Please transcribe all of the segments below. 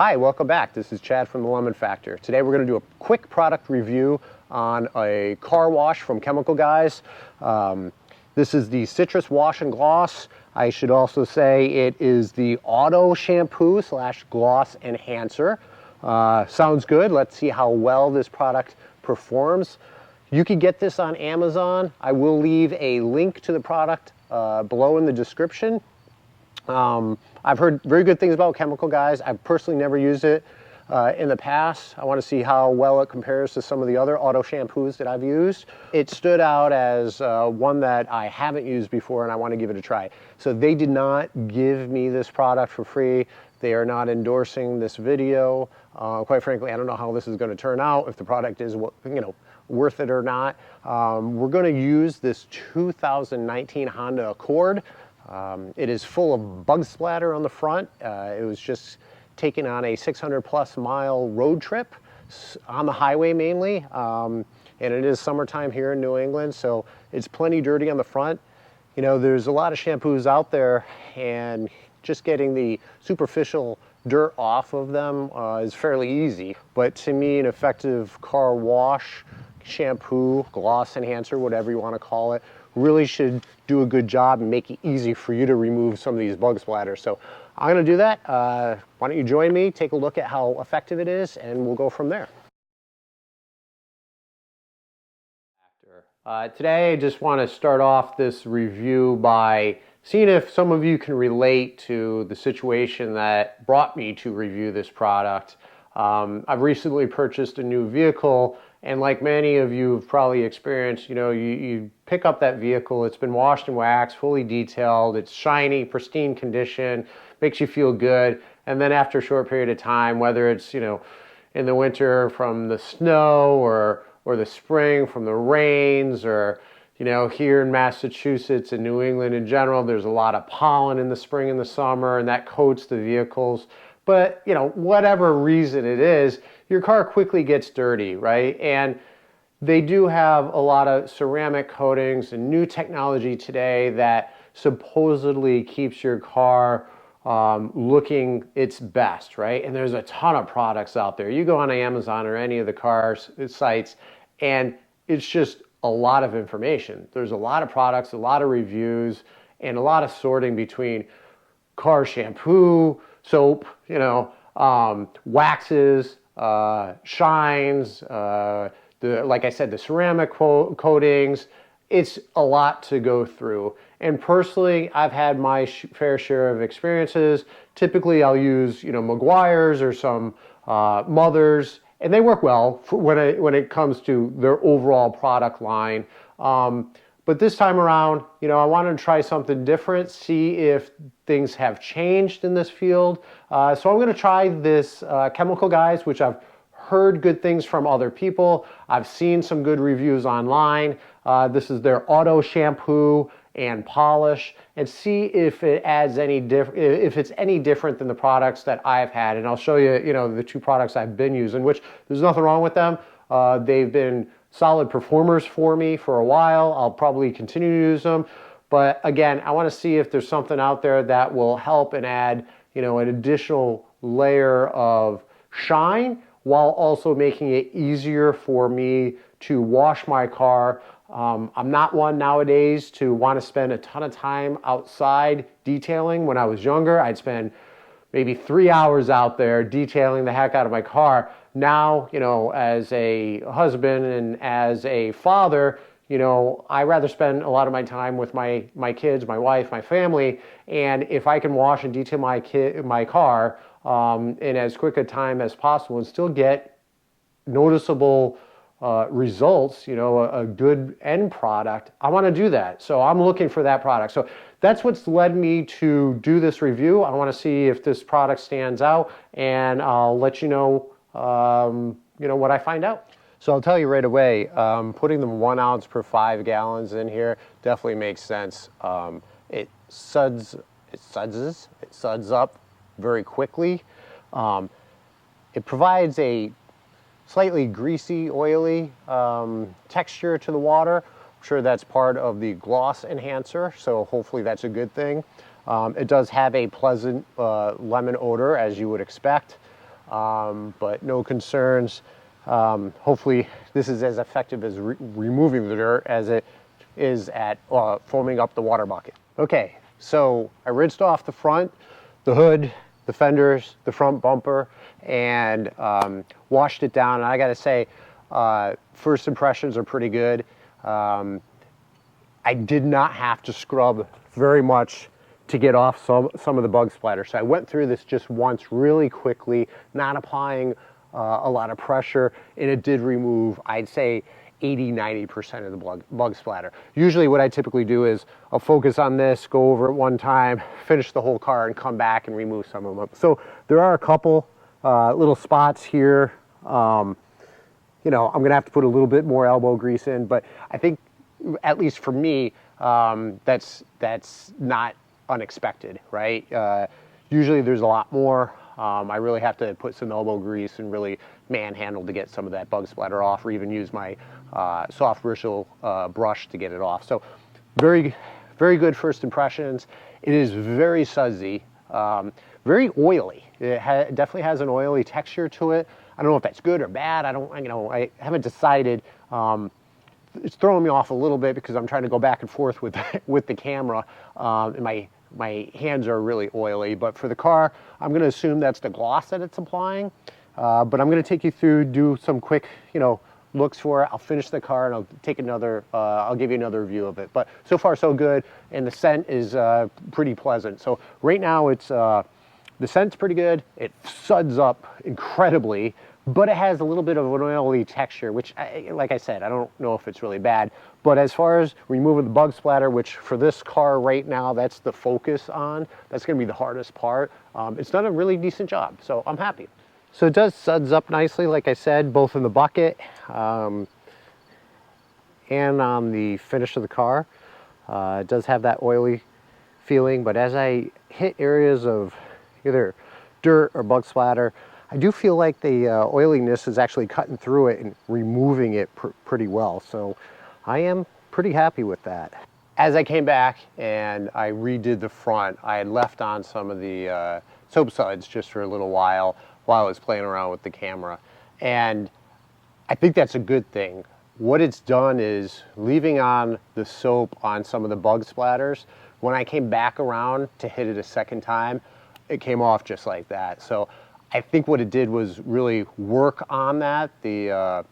Hi, welcome back. This is Chad from the Lemon Factor. Today we're going to do a quick product review on a car wash from Chemical Guys. This is the Citrus Wash and Gloss. I should also say it is the Auto Shampoo / Gloss Enhancer. Sounds good. Let's see how well this product performs. You can get this on Amazon. I will leave a link to the product below in the description. I've heard very good things about Chemical Guys. I've personally never used it in the past. I want to see how well it compares to some of the other auto shampoos that I've used. It stood out as one that I haven't used before and I want to give it a try. So they did not give me this product for free. They are not endorsing this video. Quite frankly, I don't know how this is going to turn out, if the product is, worth it or not. We're going to use this 2019 Honda Accord. It is full of bug splatter on the front. It was just taken on a 600+ mile road trip on the highway mainly. And it is summertime here in New England, so it's plenty dirty on the front. You know, there's a lot of shampoos out there, and just getting the superficial dirt off of them is fairly easy. But to me, an effective car wash shampoo, gloss enhancer, whatever you want to call it, really should do a good job and make it easy for you to remove some of these bug splatters. So I'm going to do that. Why don't you join me, take a look at how effective it is, and we'll go from there. Today I just want to start off this review by seeing if some of you can relate to the situation that brought me to review this product. I've recently purchased a new vehicle, and like many of you have probably experienced, you pick up that vehicle, it's been washed and waxed, fully detailed, it's shiny, pristine condition, makes you feel good, and then after a short period of time, whether it's, in the winter from the snow or the spring from the rains, or, here in Massachusetts and New England in general, there's a lot of pollen in the spring and the summer, and that coats the vehicles. But, whatever reason it is, your car quickly gets dirty, right? And they do have a lot of ceramic coatings and new technology today that supposedly keeps your car looking its best, right? And there's a ton of products out there. You go on Amazon or any of the car sites, and it's just a lot of information. There's a lot of products, a lot of reviews, and a lot of sorting between car shampoo, soap, waxes, shines, like I said, the ceramic coatings. It's a lot to go through. And personally, I've had my fair share of experiences. Typically, I'll use, Meguiar's or some Mothers, and they work well when it comes to their overall product line. But this time around, I wanted to try something different, see if things have changed in this field. So I'm going to try this Chemical Guys, which I've heard good things from other people. I've seen some good reviews online. This is their Auto Shampoo and Polish, and see if it adds if it's any different than the products that I've had. And I'll show you, the two products I've been using, which there's nothing wrong with them. They've been solid performers for me for a while. I'll probably continue to use them. But again, I want to see if there's something out there that will help and add, an additional layer of shine while also making it easier for me to wash my car. I'm not one nowadays to want to spend a ton of time outside detailing. When I was younger, I'd spend maybe 3 hours out there detailing the heck out of my car. Now, as a husband and as a father, I rather spend a lot of my time with my kids, my wife, my family. And if I can wash and detail my car in as quick a time as possible and still get noticeable results, a good end product, I want to do that. So I'm looking for that product. So that's what's led me to do this review. I want to see if this product stands out, and I'll let you know, what I find out. So I'll tell you right away, putting them 1 ounce per 5 gallons in here definitely makes sense. It suds up very quickly. It provides a slightly greasy, oily texture to the water. I'm sure that's part of the gloss enhancer, so hopefully that's a good thing. It does have a pleasant lemon odor, as you would expect. but no concerns. Hopefully this is as effective as removing the dirt as it is at foaming up the water bucket. Okay, so I rinsed off the front, the hood, the fenders, the front bumper, and washed it down. And I gotta say, first impressions are pretty good. I did not have to scrub very much to get off some of the bug splatter. So I went through this just once really quickly, not applying a lot of pressure, and it did remove, I'd say, 80–90% of the bug splatter. Usually what I typically do is I'll focus on this, go over it one time, finish the whole car, and come back and remove some of them. So there are a couple little spots here. You know, I'm gonna have to put a little bit more elbow grease in, but I think, at least for me, that's not unexpected, right? Usually there's a lot more. I really have to put some elbow grease and really manhandle to get some of that bug splatter off, or even use my soft bristle brush to get it off. So very, very good first impressions. It is very sudsy, very oily. It definitely has an oily texture to it. I don't know if that's good or bad. I haven't decided. It's throwing me off a little bit because I'm trying to go back and forth with the camera, and my hands are really oily. But for the car, I'm going to assume that's the gloss that it's applying. But I'm going to take you through, do some quick, looks for it. I'll finish the car and I'll take another. I'll give you another review of it. But so far so good, and the scent is pretty pleasant. So right now it's the scent's pretty good. It suds up incredibly, but it has a little bit of an oily texture, which, like I said, I don't know if it's really bad. But as far as removing the bug splatter, which for this car right now, that's the focus on, that's gonna be the hardest part. It's done a really decent job, so I'm happy. So it does suds up nicely, like I said, both in the bucket and on the finish of the car. It does have that oily feeling, but as I hit areas of either dirt or bug splatter, I do feel like the oiliness is actually cutting through it and removing it pretty well. So I am pretty happy with that. As I came back and I redid the front, I had left on some of the soap suds just for a little while I was playing around with the camera. And I think that's a good thing. What it's done is leaving on the soap on some of the bug splatters. When I came back around to hit it a second time, it came off just like that. So I think what it did was really work on that. The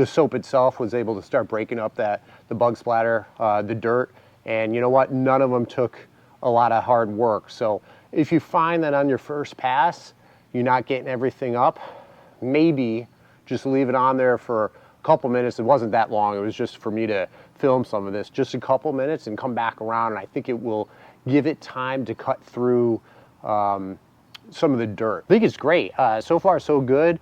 soap itself was able to start breaking up the bug splatter, the dirt, and you know what? None of them took a lot of hard work. So if you find that on your first pass, you're not getting everything up, maybe just leave it on there for a couple minutes. It wasn't that long. It was just for me to film some of this, just a couple minutes, and come back around, and I think it will give it time to cut through some of the dirt. I think it's great. So far, so good.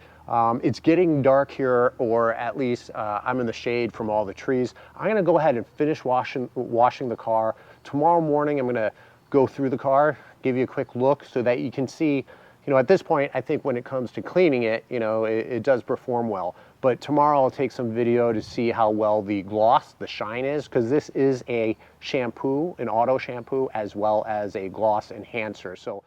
It's getting dark here, or at least I'm in the shade from all the trees. I'm gonna go ahead and finish washing the car. Tomorrow morning, I'm gonna go through the car, give you a quick look so that you can see, at this point, I think when it comes to cleaning it, it does perform well. But tomorrow I'll take some video to see how well the gloss, the shine is, because this is a shampoo, an auto shampoo, as well as a gloss enhancer. So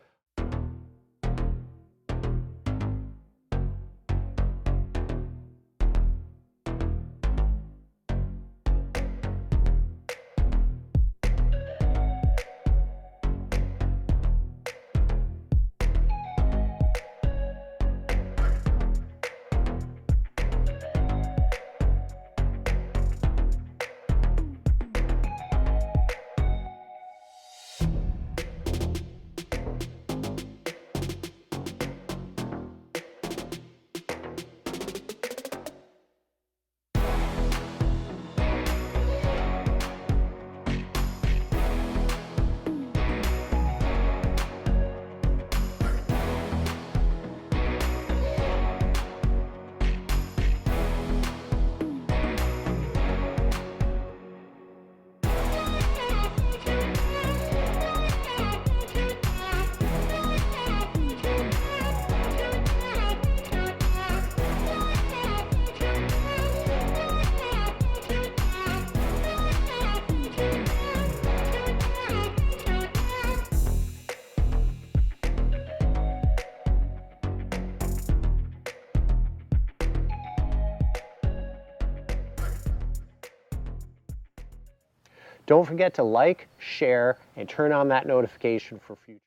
Don't forget to like, share, and turn on that notification for future.